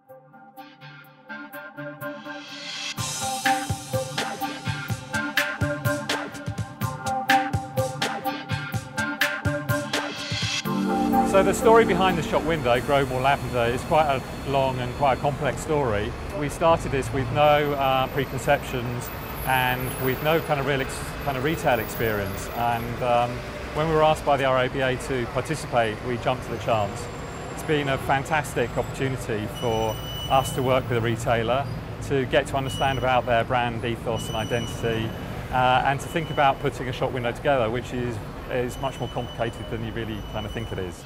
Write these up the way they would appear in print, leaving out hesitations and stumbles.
So the story behind the shop window, Grow More Lavender, is quite a long and quite a complex story. We started this with no preconceptions and with no kind of real retail experience. And when we were asked by the RIBA to participate, we jumped to the chance. It's been a fantastic opportunity for us to work with a retailer, to get to understand about their brand ethos and identity, and to think about putting a shop window together, which is much more complicated than you really kind of think it is.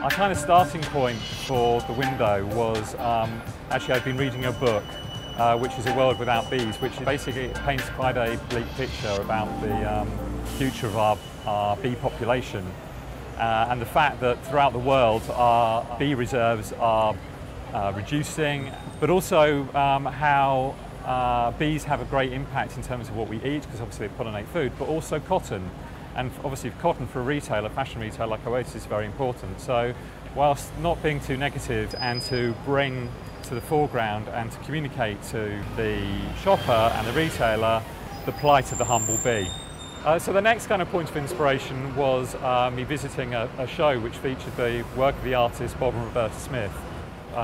Our kind of starting point for the window was actually I'd been reading a book which is A World Without Bees, which basically paints quite a bleak picture about the future of our bee population and the fact that throughout the world our bee reserves are reducing, but also how bees have a great impact in terms of what we eat, because obviously they pollinate food, but also cotton. And obviously cotton for a retailer, fashion retailer like Oasis, is very important. So whilst not being too negative, and to bring to the foreground and to communicate to the shopper and the retailer the plight of the humble bee. So the next kind of point of inspiration was me visiting a show which featured the work of the artists Bob and Roberta Smith.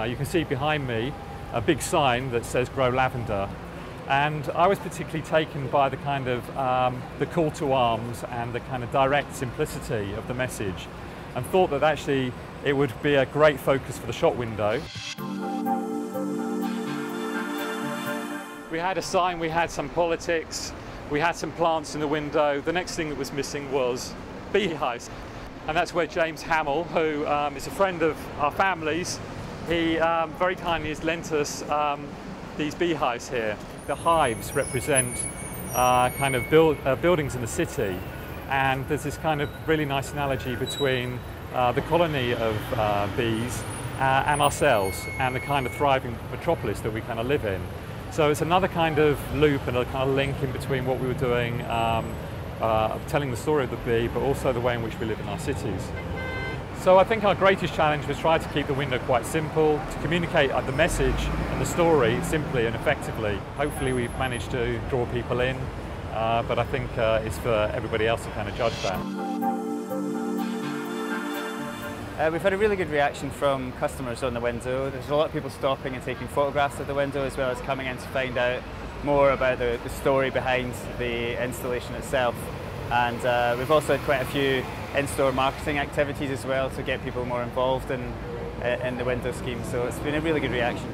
You can see behind me a big sign that says Grow Lavender, and I was particularly taken by the kind of the call to arms and the kind of direct simplicity of the message, and thought that actually it would be a great focus for the shop window. We had a sign, we had some politics, we had some plants in the window. The next thing that was missing was beehives, and that's where James Hamill, who is a friend of our family's, he very kindly has lent us these beehives here. The hives represent kind of buildings in the city, and there's this kind of really nice analogy between the colony of bees and ourselves, and the kind of thriving metropolis that we kind of live in. So it's another kind of loop and a kind of link in between what we were doing, telling the story of the bee, but also the way in which we live in our cities. So I think our greatest challenge was try to keep the window quite simple, to communicate the message and the story simply and effectively. Hopefully we've managed to draw people in, but I think it's for everybody else to kind of judge that. We've had a really good reaction from customers on the window. There's a lot of people stopping and taking photographs of the window, as well as coming in to find out more about the story behind the installation itself. And we've also had quite a few in-store marketing activities as well to get people more involved in the window scheme, so it's been a really good reaction.